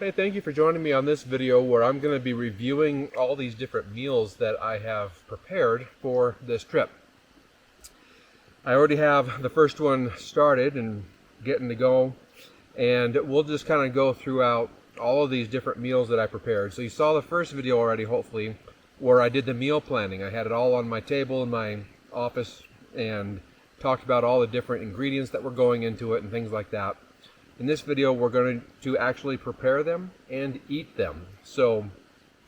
Hey, thank you for joining me on this video where I'm going to be reviewing all these different meals that I have prepared for this trip. I already have the first one started and getting to go, and we'll just kind of go throughout all of these different meals that I prepared. So you saw the first video already, hopefully, where I did the meal planning. I had it all on my table in my office and talked about all the different ingredients that were going into it and things like that. In this video, we're going to actually prepare them and eat them. So,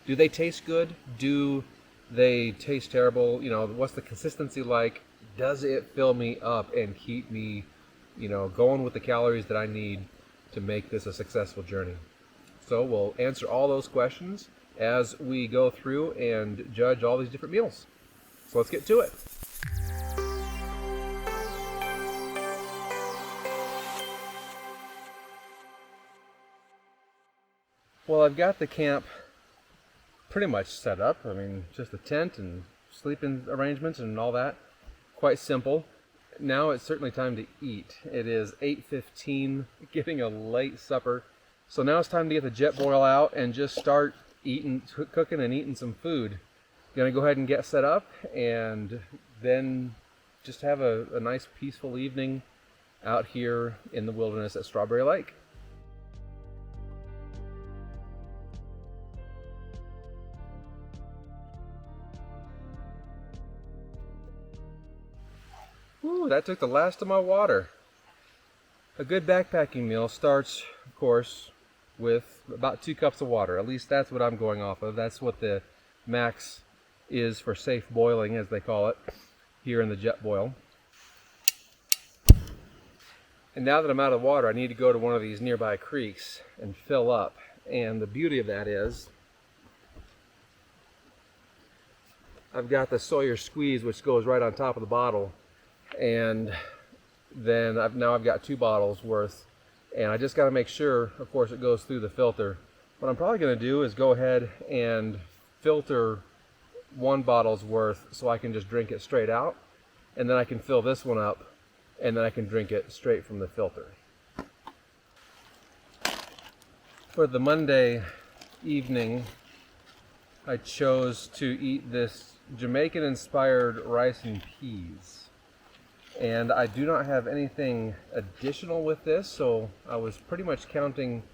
do they taste good? Do they taste terrible? You know, what's the consistency like? Does it fill me up and keep me, going with the calories that I need to make this a successful journey? So, we'll answer all those questions as we go through and judge all these different meals. So, let's get to it. Well, I've got the camp pretty much set up. I mean, just a tent and sleeping arrangements and all that. Quite simple. Now it's certainly time to eat. It is 8:15, getting a late supper. So now it's time to get the Jetboil out and just start cooking and eating some food. Gonna go ahead and get set up and then just have a nice peaceful evening out here in the wilderness at Strawberry Lake. Ooh, that took the last of my water. A good backpacking meal starts, of course, with about 2 cups of water. At least that's what I'm going off of. That's what the max is for safe boiling, as they call it, here in the Jetboil. And now that I'm out of water, I need to go to one of these nearby creeks and fill up. And the beauty of that is I've got the Sawyer squeeze, which goes right on top of the bottle. And then now I've got 2 bottles worth, and I just got to make sure, of course, it goes through the filter. What I'm probably going to do is go ahead and filter 1 bottle's worth so I can just drink it straight out, and then I can fill this one up, and then I can drink it straight from the filter. For the Monday evening, I chose to eat this Jamaican-inspired rice and peas. And I do not have anything additional with this, so I was pretty much counting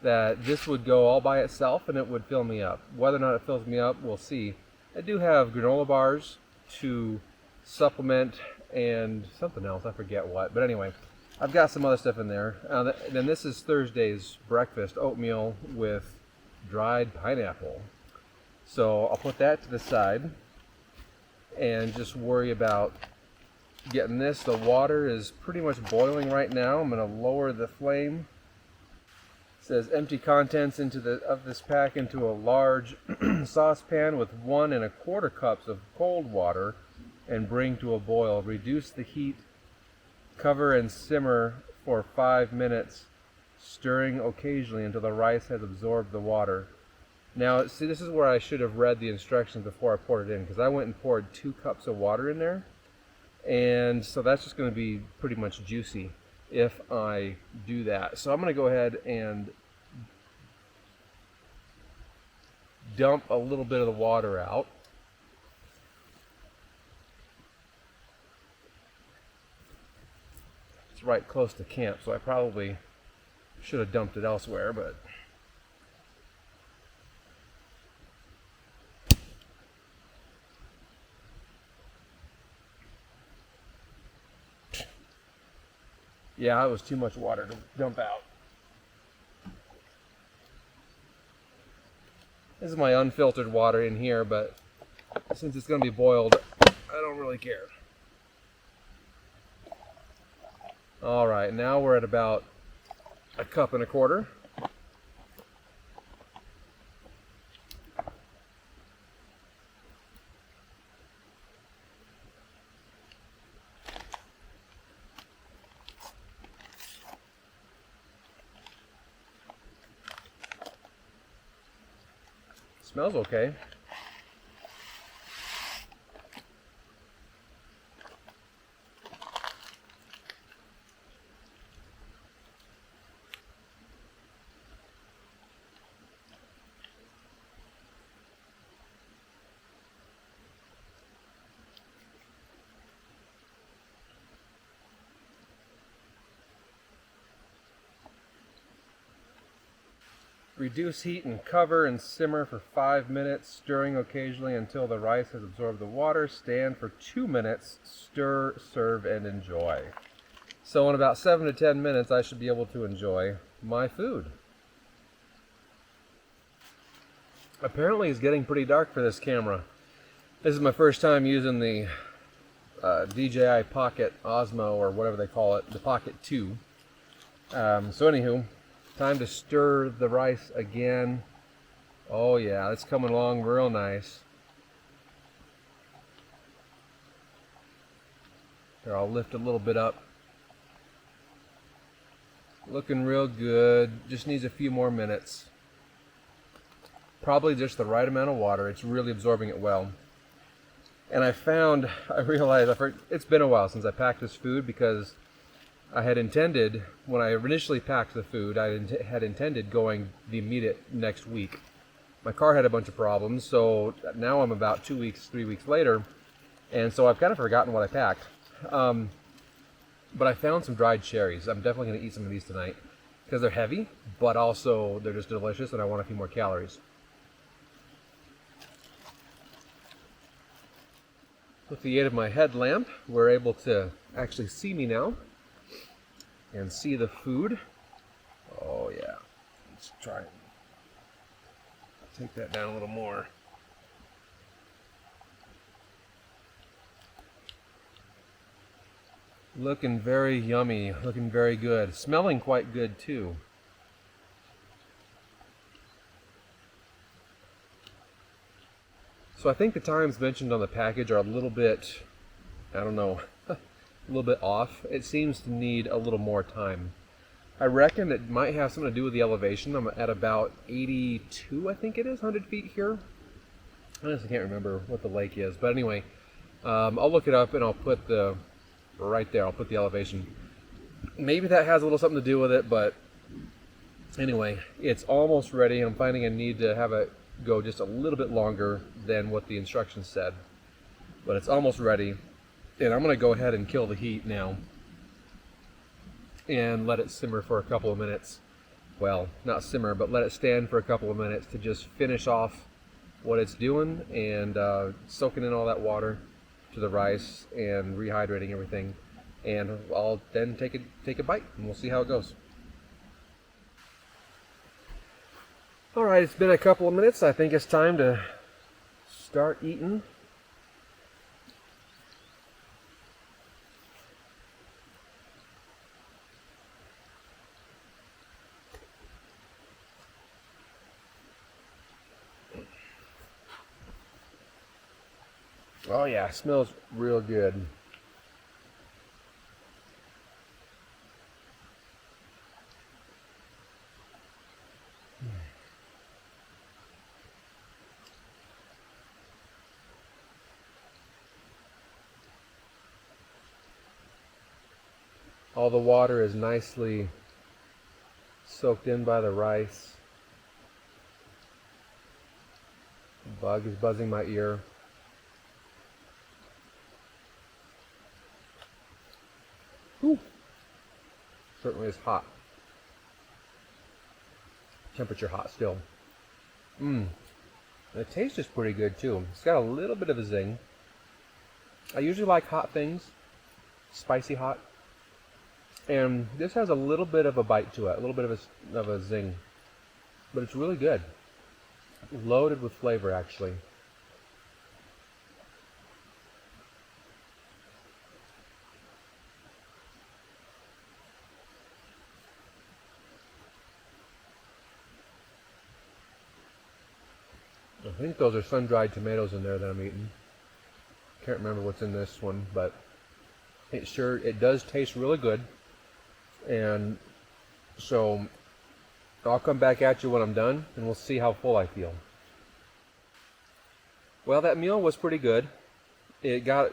that this would go all by itself and it would fill me up. Whether or not it fills me up, we'll see. I do have granola bars to supplement and something else, I forget what. But anyway, I've got some other stuff in there. Then this is Thursday's breakfast, oatmeal with dried pineapple. So I'll put that to the side and just worry about getting this. The water is pretty much boiling right now. I'm going to lower the flame. It says empty contents of this pack into a large saucepan with 1 1/4 cups of cold water and bring to a boil. Reduce the heat, cover and simmer for 5 minutes, stirring occasionally until the rice has absorbed the water. Now, see, this is where I should have read the instructions before I poured it in, because I went and poured 2 cups of water in there. And so that's just going to be pretty much juicy if I do that. So I'm going to go ahead and dump a little bit of the water out. It's right close to camp, so I probably should have dumped it elsewhere, but yeah, it was too much water to dump out. This is my unfiltered water in here, but since it's going to be boiled, I don't really care. All right, now we're at about 1 1/4 cups. Smells okay. Reduce heat and cover and simmer for 5 minutes, stirring occasionally until the rice has absorbed the water. Stand for 2 minutes, stir, serve, and enjoy. So in about 7 to 10 minutes, I should be able to enjoy my food. Apparently it's getting pretty dark for this camera. This is my first time using the DJI Pocket Osmo, or whatever they call it, the Pocket 2. So anywho, time to stir the rice again. Oh yeah, it's coming along real nice. Here, I'll lift a little bit up. Looking real good. Just needs a few more minutes. Probably just the right amount of water. It's really absorbing it well. And I realized it's been a while since I packed this food, because I had intended, when I initially packed the food, I had intended going the immediate next week. My car had a bunch of problems, so now I'm about 2 weeks, 3 weeks later, and so I've kind of forgotten what I packed. But I found some dried cherries. I'm definitely going to eat some of these tonight, because they're heavy, but also they're just delicious, and I want a few more calories. With the aid of my headlamp, we're able to actually see me now and see the food. Oh yeah, let's try and take that down a little more. Looking very yummy, looking very good. Smelling quite good too. So I think the times mentioned on the package are a little bit, I don't know, a little bit off. It seems to need a little more time. I reckon it might have something to do with the elevation. I'm at about 82, I think it is, 100 feet here. I honestly can't remember what the lake is, but anyway, I'll look it up and I'll put right there, I'll put the elevation. Maybe that has a little something to do with it, but anyway, it's almost ready, and I'm finding I need to have it go just a little bit longer than what the instructions said. But it's almost ready, and I'm going to go ahead and kill the heat now and let it simmer for a couple of minutes. Well, not simmer, but let it stand for a couple of minutes to just finish off what it's doing and soaking in all that water to the rice and rehydrating everything. And I'll then take a bite, and we'll see how it goes. All right, it's been a couple of minutes. I think it's time to start eating. Oh yeah, it smells real good. All the water is nicely soaked in by the rice. The bug is buzzing my ear. Whew. Certainly is hot. Temperature hot still. The taste is pretty good too. It's got a little bit of a zing. I usually like hot things, spicy hot. And this has a little bit of a bite to it, a little bit of a zing. But it's really good. Loaded with flavor, actually. I think those are sun-dried tomatoes in there that I'm eating. Can't remember what's in this one, but it does taste really good. And so I'll come back at you when I'm done, and we'll see how full I feel. Well, that meal was pretty good. It got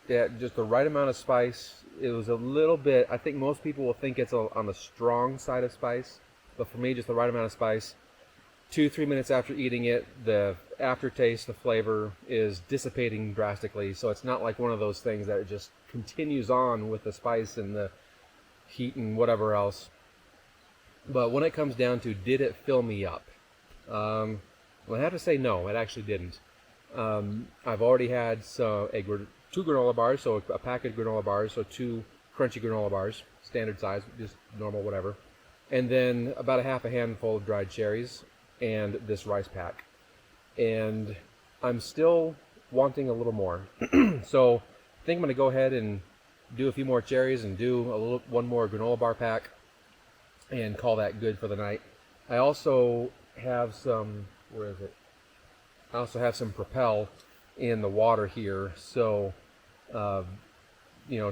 just the right amount of spice. It was a little bit, I think most people will think it's on the strong side of spice, but for me, just the right amount of spice. 2-3 minutes after eating it, the aftertaste, the flavor is dissipating drastically, so it's not like one of those things that it just continues on with the spice and the heat and whatever else. But when it comes down to, did it fill me up? Well, I have to say no, it actually didn't. I've already had two granola bars, so a pack of granola bars, so 2 crunchy granola bars, standard size, just normal, whatever. And then about a handful of dried cherries and this rice pack. And I'm still wanting a little more. So I think I'm going to go ahead and do a few more cherries and do one more granola bar pack and call that good for the night. I also have some, where is it? I also have some Propel in the water here, so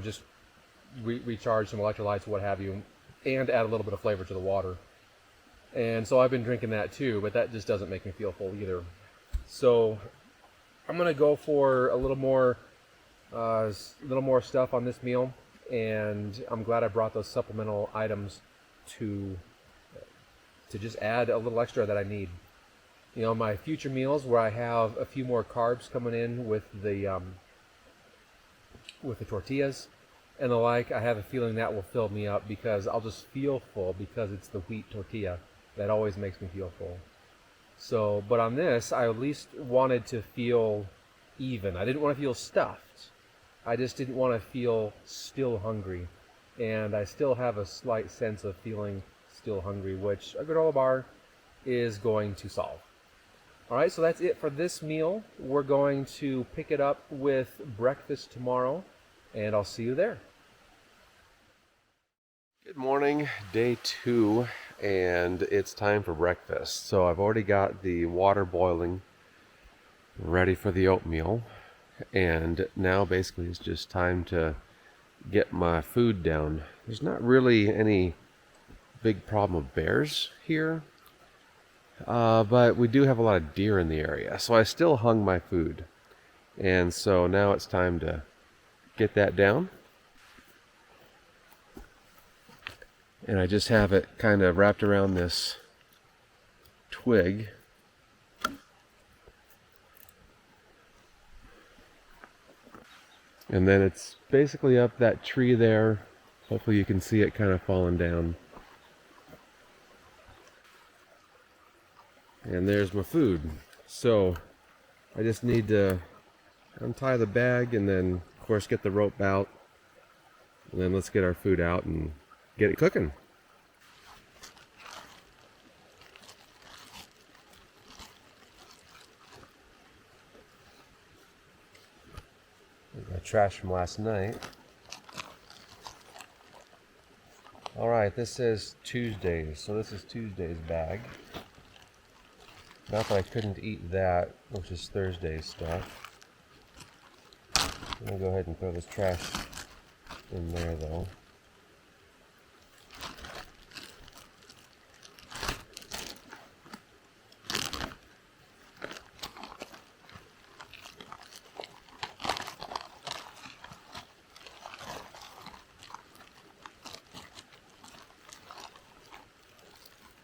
just recharge some electrolytes, what have you, and add a little bit of flavor to the water. And so I've been drinking that too, but that just doesn't make me feel full either. So I'm gonna go for a little more stuff on this meal, and I'm glad I brought those supplemental items to just add a little extra that I need. You know, my future meals where I have a few more carbs coming in with the tortillas and the like, I have a feeling that will fill me up because I'll just feel full because it's the wheat tortilla that always makes me feel full. So, but on this, I at least wanted to feel even. I didn't want to feel stuffed. I just didn't want to feel still hungry. And I still have a slight sense of feeling still hungry, which a granola bar is going to solve. Alright, so that's it for this meal. We're going to pick it up with breakfast tomorrow, and I'll see you there. Good morning, day 2, and it's time for breakfast. So I've already got the water boiling, ready for the oatmeal, and now basically it's just time to get my food down. There's not really any big problem of bears here, but we do have a lot of deer in the area, so I still hung my food, and so now it's time to get that down. And I just have it kind of wrapped around this twig. And then it's basically up that tree there. Hopefully you can see it kind of falling down. And there's my food. So I just need to untie the bag and then of course get the rope out. And then let's get our food out and get it cooking. My trash from last night. Alright, this is Tuesday, so this is Tuesday's bag. Not that I couldn't eat that, which is Thursday's stuff. I'm going to go ahead and throw this trash in there though.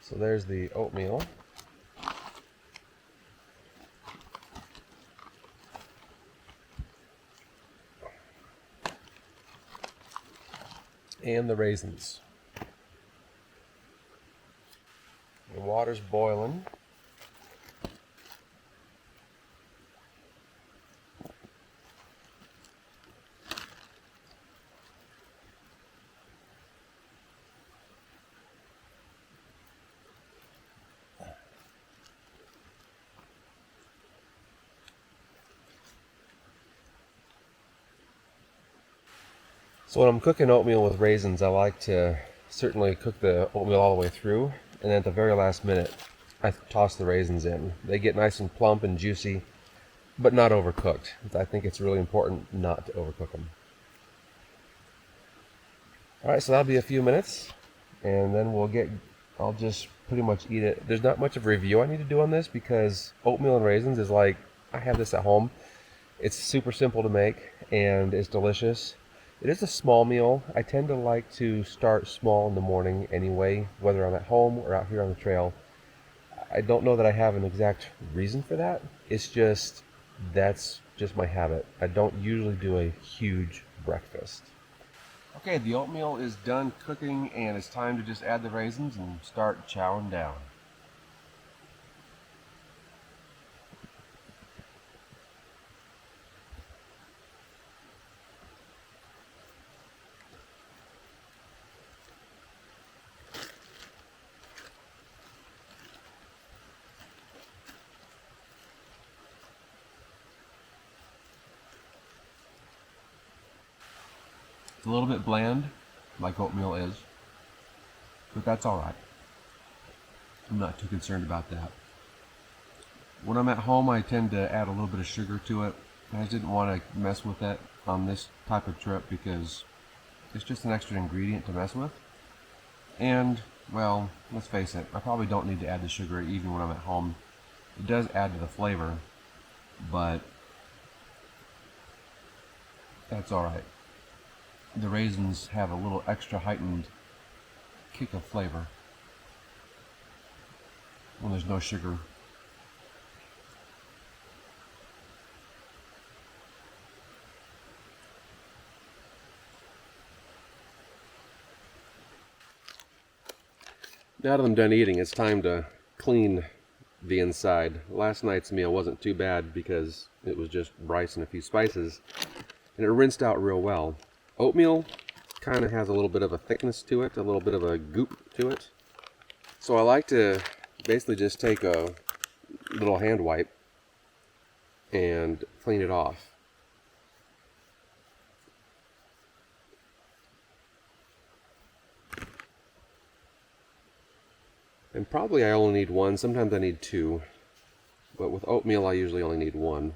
So there's the oatmeal. And the raisins. The water's boiling. So when I'm cooking oatmeal with raisins, I like to certainly cook the oatmeal all the way through, and then at the very last minute, I toss the raisins in. They get nice and plump and juicy, but not overcooked. I think it's really important not to overcook them. Alright, so that'll be a few minutes, and then I'll just pretty much eat it. There's not much of a review I need to do on this because oatmeal and raisins is like, I have this at home. It's super simple to make, and it's delicious. It is a small meal. I tend to like to start small in the morning anyway, whether I'm at home or out here on the trail. I don't know that I have an exact reason for that. It's just, that's just my habit. I don't usually do a huge breakfast. Okay, the oatmeal is done cooking and it's time to just add the raisins and start chowing down. It's a little bit bland, like oatmeal is, but that's alright. I'm not too concerned about that. When I'm at home, I tend to add a little bit of sugar to it. I just didn't want to mess with that on this type of trip because it's just an extra ingredient to mess with. And, well, let's face it, I probably don't need to add the sugar even when I'm at home. It does add to the flavor, but that's alright. The raisins have a little extra heightened kick of flavor when there's no sugar. Now that I'm done eating, it's time to clean the inside. Last night's meal wasn't too bad because it was just rice and a few spices, and it rinsed out real well. Oatmeal kind of has a little bit of a thickness to it, a little bit of a goop to it. So I like to basically just take a little hand wipe and clean it off. And probably I only need one, sometimes I need two, but with oatmeal I usually only need one.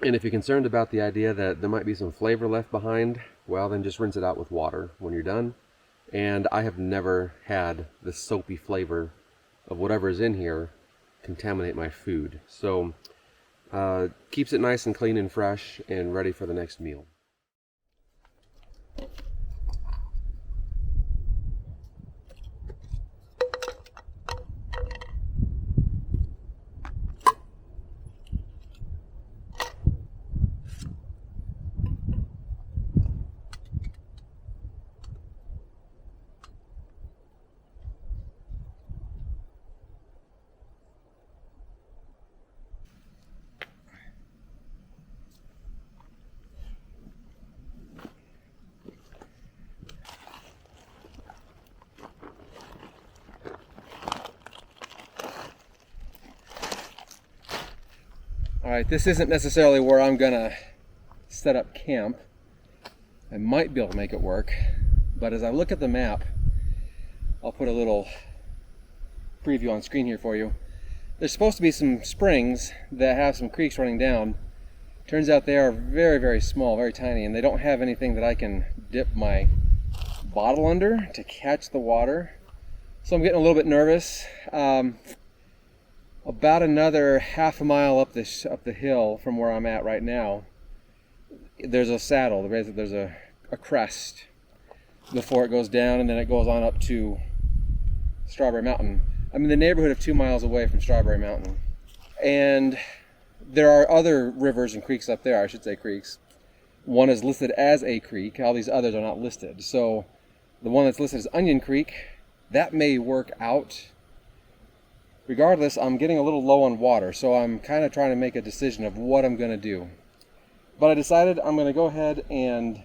And if you're concerned about the idea that there might be some flavor left behind, well, then just rinse it out with water when you're done. And I have never had the soapy flavor of whatever is in here contaminate my food. So keeps it nice and clean and fresh and ready for the next meal. Alright, this isn't necessarily where I'm gonna set up camp. I might be able to make it work, but as I look at the map, I'll put a little preview on screen here for you. There's supposed to be some springs that have some creeks running down. Turns out they are very, very small, very tiny, and they don't have anything that I can dip my bottle under to catch the water. So I'm getting a little bit nervous. About another half a mile up the hill from where I'm at right now, there's a saddle. There's a crest before it goes down, and then it goes on up to Strawberry Mountain. I'm in the neighborhood of 2 miles away from Strawberry Mountain. And there are other rivers and creeks up there, I should say creeks. One is listed as a creek. All these others are not listed. So the one that's listed as Onion Creek, that may work out. Regardless, I'm getting a little low on water, so I'm kind of trying to make a decision of what I'm going to do. But I decided I'm going to go ahead and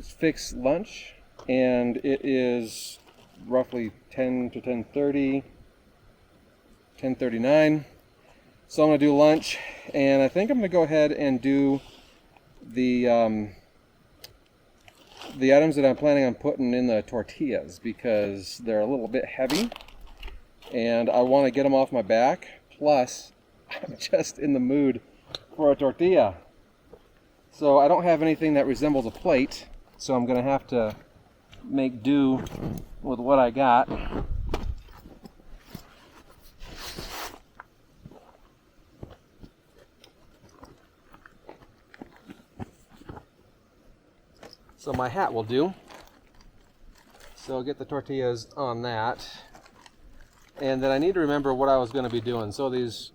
fix lunch, and it is roughly 10 to 10:30, 10:39. So I'm going to do lunch, and I think I'm going to go ahead and do the items that I'm planning on putting in the tortillas because they're a little bit heavy. And I want to get them off my back. Plus, I'm just in the mood for a tortilla. So I don't have anything that resembles a plate, so I'm going to have to make do with what I got. So my hat will do. So I'll get the tortillas on that. And then I need to remember what I was going to be doing. So these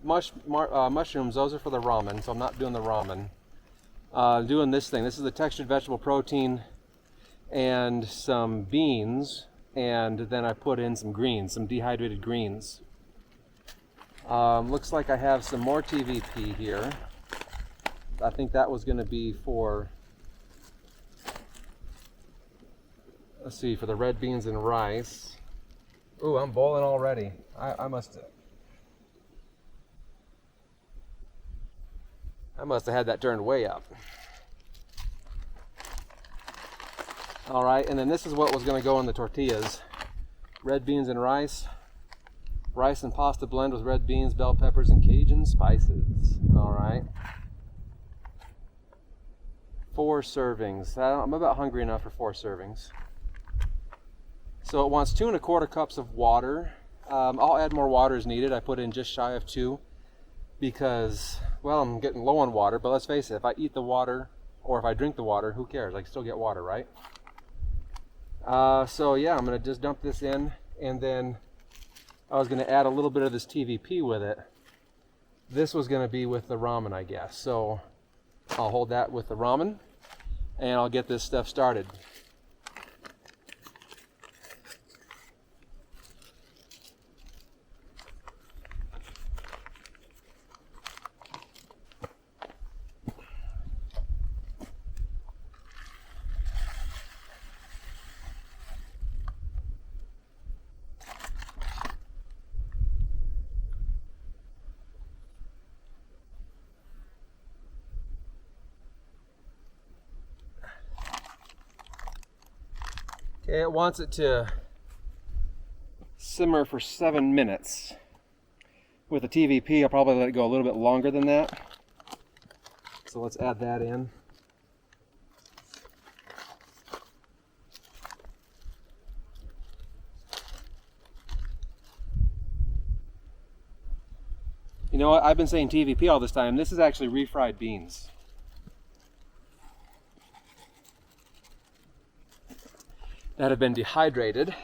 mushrooms, those are for the ramen, so I'm not doing the ramen. Doing this thing. This is the textured vegetable protein and some beans, and then I put in some greens, some dehydrated greens. Looks like I have some more TVP here. I think that was going to be for, let's see, for the red beans and rice. Ooh, I'm boiling already. I must have had that turned way up. All right, and then this is what was going to go in the tortillas. Red beans and rice. Rice and pasta blend with red beans, bell peppers, and Cajun spices. All right. 4 servings. I'm about hungry enough for 4 servings. So it wants 2 1/4 cups of water. I'll add more water as needed. I put in just shy of 2 because, well, I'm getting low on water, but let's face it, if I eat the water or if I drink the water, who cares? I can still get water, right? So yeah, I'm gonna just dump this in, and then I was gonna add a little bit of this TVP with it. This was gonna be with the ramen, I guess. So I'll hold that with the ramen, and I'll get this stuff started. Okay, it wants it to simmer for 7 minutes. With the TVP, I'll probably let it go a little bit longer than that. So let's add that in. You know what? I've been saying TVP all this time. This is actually refried beans. That have been dehydrated.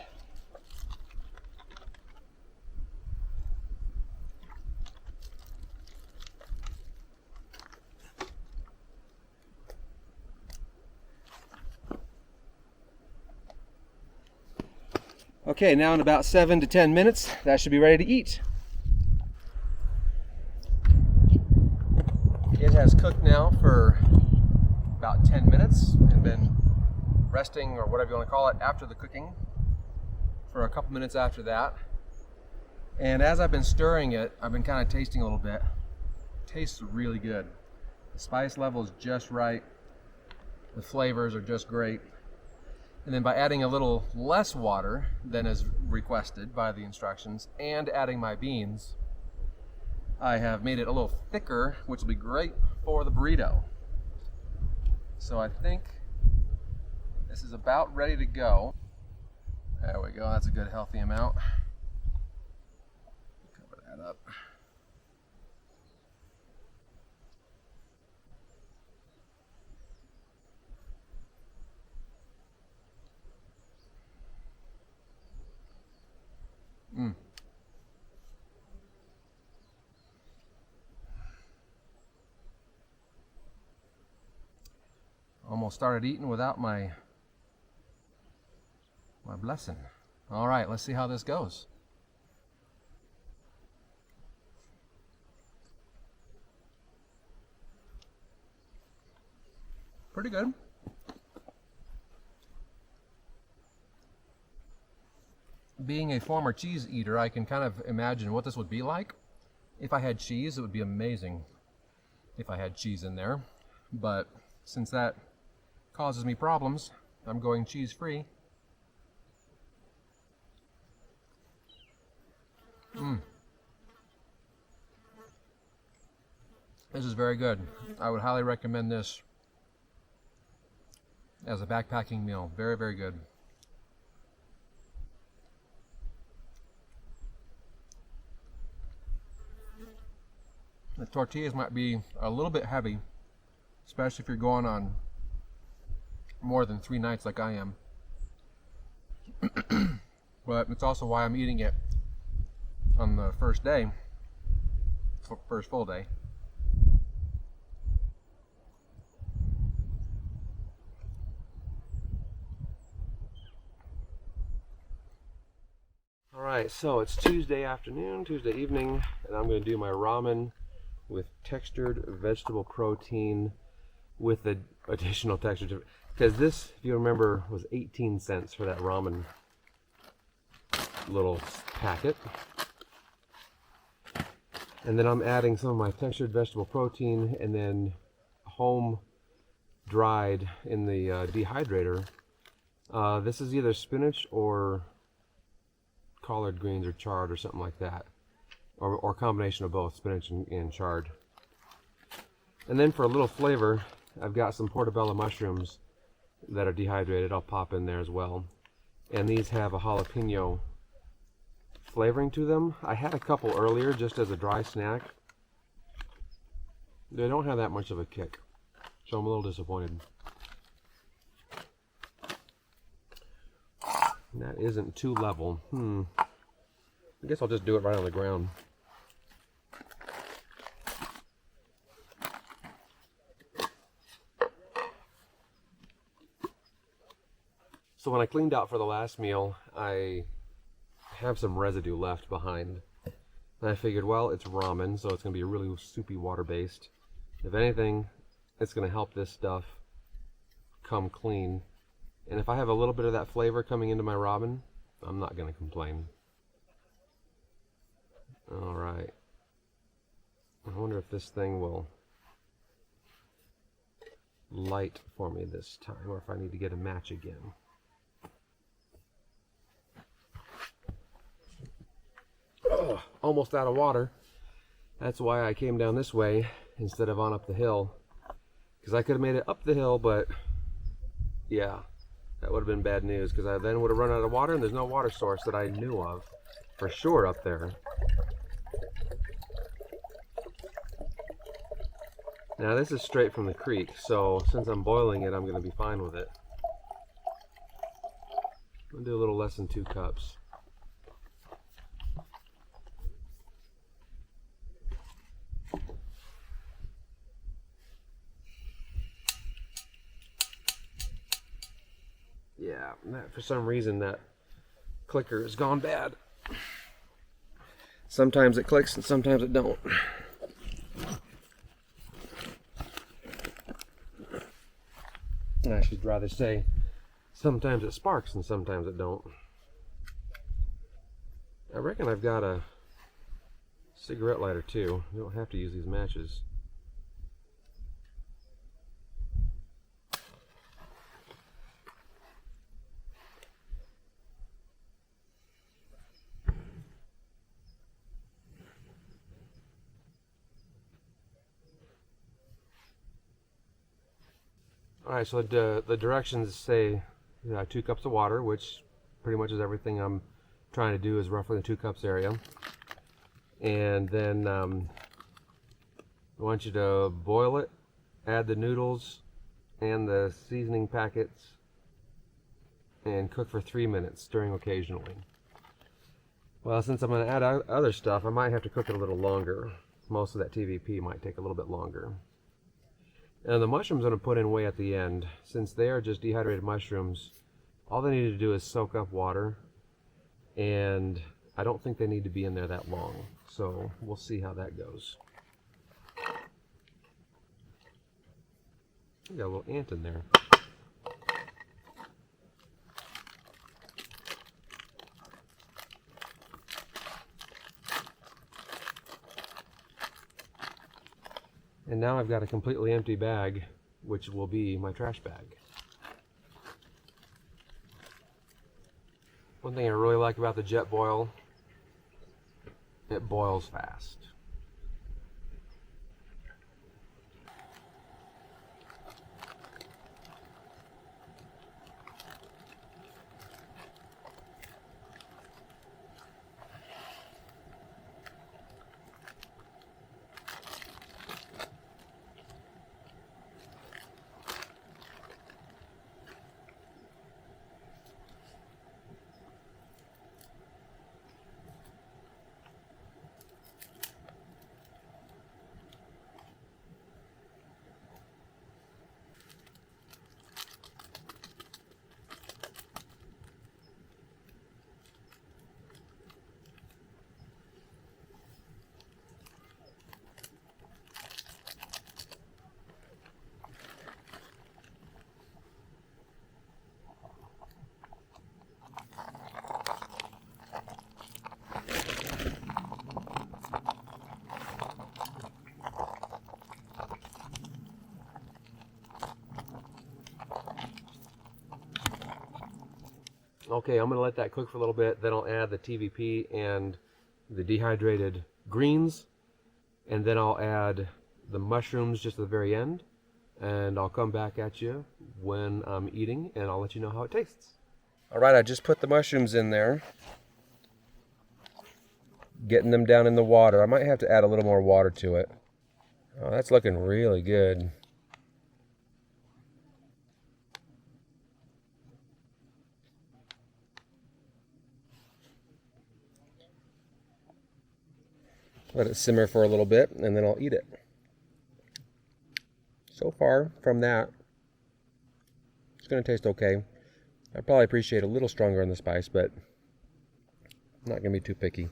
Okay, now in about 7 to 10 minutes, that should be ready to eat. It has cooked now for about 10 minutes and been resting, or whatever you want to call it, after the cooking for a couple minutes after that. And as I've been stirring it, I've been kind of tasting a little bit. It tastes really good. The spice level is just right. The flavors are just great. And then by adding a little less water than is requested by the instructions and adding my beans, I have made it a little thicker, which will be great for the burrito. So I think this is about ready to go. There we go, that's a good healthy amount. Cover that up. Almost started eating without my blessing. All right, let's see how this goes. Pretty good. Being a former cheese eater, I can kind of imagine what this would be like. If I had cheese, it would be amazing if I had cheese in there. But since that causes me problems, I'm going cheese-free. This is very good. I would highly recommend this as a backpacking meal. Very, very good. The tortillas might be a little bit heavy, especially if you're going on more than 3 nights like I am. But it's also why I'm eating it on the first day, first full day. Alright, so it's Tuesday afternoon, Tuesday evening, and I'm going to do my ramen with textured vegetable protein with the additional texture. Because this, if you remember, was 18 cents for that ramen little packet. And then I'm adding some of my textured vegetable protein and then home dried in the dehydrator. This is either spinach or collard greens or chard or something like that, or a combination of both, spinach and chard. And then for a little flavor, I've got some portobello mushrooms that are dehydrated. I'll pop in there as well. And these have a jalapeno flavoring to them. I had a couple earlier just as a dry snack. They don't have that much of a kick, so I'm a little disappointed. That isn't too level. I guess I'll just do it right on the ground. So when I cleaned out for the last meal, I have some residue left behind. And I figured, well, it's ramen, so it's going to be really soupy water-based. If anything, it's going to help this stuff come clean. And if I have a little bit of that flavor coming into my ramen, I'm not going to complain. Alright. I wonder if this thing will light for me this time, or if I need to get a match again. Oh, almost out of water. That's why I came down this way instead of on up the hill. Because I could have made it up the hill, but yeah. That would have been bad news, because I then would have run out of water, and there's no water source that I knew of for sure up there. Now this is straight from the creek, so since I'm boiling it, I'm going to be fine with it. I'm going to do a little less than 2 cups. Yeah, for some reason that clicker has gone bad. Sometimes it clicks and sometimes it don't. I should rather say sometimes it sparks and sometimes it don't. I reckon I've got a cigarette lighter too. You don't have to use these matches. Alright, so the directions say 2 cups of water, which pretty much is everything I'm trying to do, is roughly the 2 cups area. And then I want you to boil it, add the noodles and the seasoning packets, and cook for 3 minutes, stirring occasionally. Well, since I'm going to add other stuff, I might have to cook it a little longer. Most of that TVP might take a little bit longer. And the mushrooms I'm going to put in way at the end. Since they are just dehydrated mushrooms, all they need to do is soak up water, and I don't think they need to be in there that long. So we'll see how that goes. Got a little ant in there. And now I've got a completely empty bag, which will be my trash bag. One thing I really like about the Jetboil, it boils fast. Okay, I'm gonna let that cook for a little bit, then I'll add the TVP and the dehydrated greens, and then I'll add the mushrooms just at the very end, and I'll come back at you when I'm eating, and I'll let you know how it tastes. All right, I just put the mushrooms in there, getting them down in the water. I might have to add a little more water to it. Oh, that's looking really good. Let it simmer for a little bit, and then I'll eat it. So far from that, it's going to taste okay. I probably appreciate a little stronger in the spice, but I'm not going to be too picky.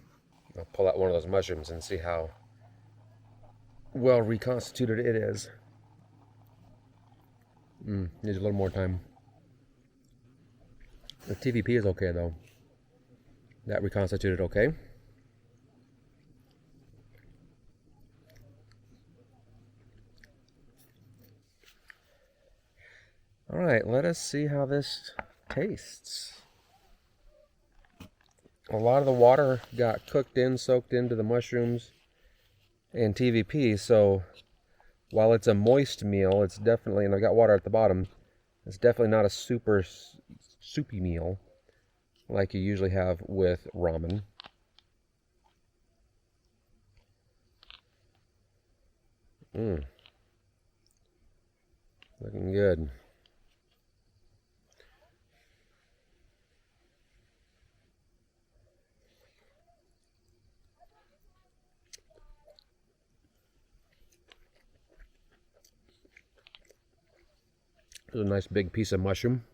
I'll pull out one of those mushrooms and see how well reconstituted it is. Needs a little more time. The TVP is okay though. That reconstituted okay. All right, let us see how this tastes. A lot of the water got soaked into the mushrooms and TVP, so while it's a moist meal, it's definitely, and I got water at the bottom, it's definitely not a super soupy meal like you usually have with ramen. Looking good. There's a nice big piece of mushroom.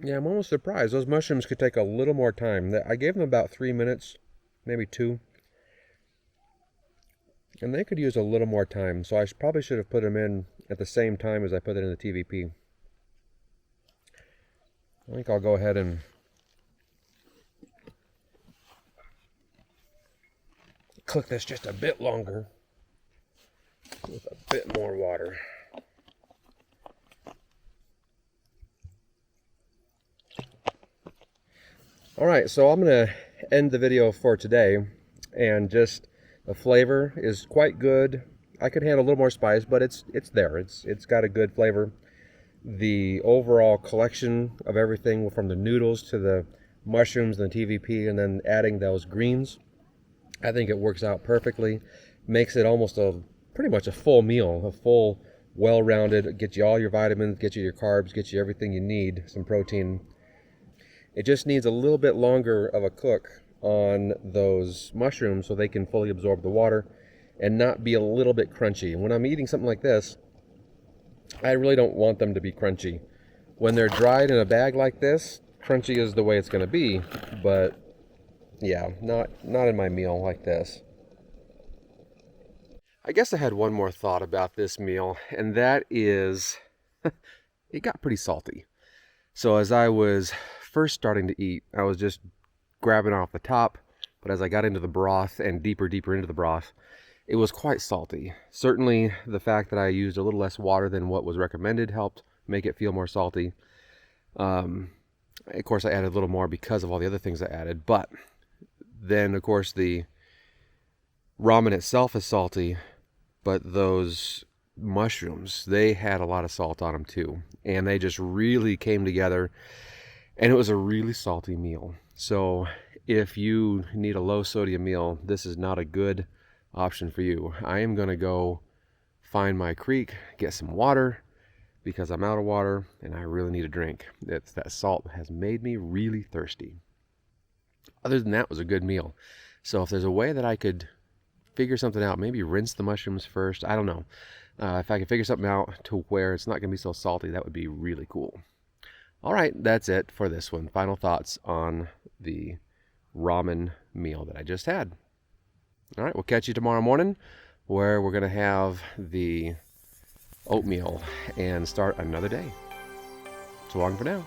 Yeah, I'm almost surprised. Those mushrooms could take a little more time. I gave them about 3 minutes, maybe 2. And they could use a little more time, so I probably should have put them in at the same time as I put it in the TVP. I think I'll go ahead and cook this just a bit longer with a bit more water. Alright, so I'm going to end the video for today, and just the flavor is quite good. I could handle a little more spice, but it's there. It's got a good flavor. The overall collection of everything from the noodles to the mushrooms and the TVP and then adding those greens, I think it works out perfectly. Makes it almost pretty much a full meal, a full, well-rounded, get you all your vitamins, get you your carbs, get you everything you need, some protein. It just needs a little bit longer of a cook on those mushrooms so they can fully absorb the water and not be a little bit crunchy. When I'm eating something like this, I really don't want them to be crunchy. When they're dried in a bag like this, crunchy is the way it's going to be, but yeah, not in my meal like this. I guess I had one more thought about this meal, and that is it got pretty salty. So as I was first starting to eat, I was just grabbing off the top, but as I got into the broth and deeper into the broth, it was quite salty. Certainly the fact that I used a little less water than what was recommended helped make it feel more salty. Of course, I added a little more because of all the other things I added, but then of course the ramen itself is salty, but those mushrooms, they had a lot of salt on them too, and they just really came together, and it was a really salty meal. So if you need a low sodium meal, this is not a good option for you. I am going to go find my creek, get some water, because I'm out of water and I really need a drink. That salt has made me really thirsty. Other than that, it was a good meal. So if there's a way that I could figure something out, maybe rinse the mushrooms first, I don't know. If I could figure something out to where it's not going to be so salty, that would be really cool. All right, that's it for this one. Final thoughts on the ramen meal that I just had. All right, we'll catch you tomorrow morning where we're going to have the oatmeal and start another day. So long for now.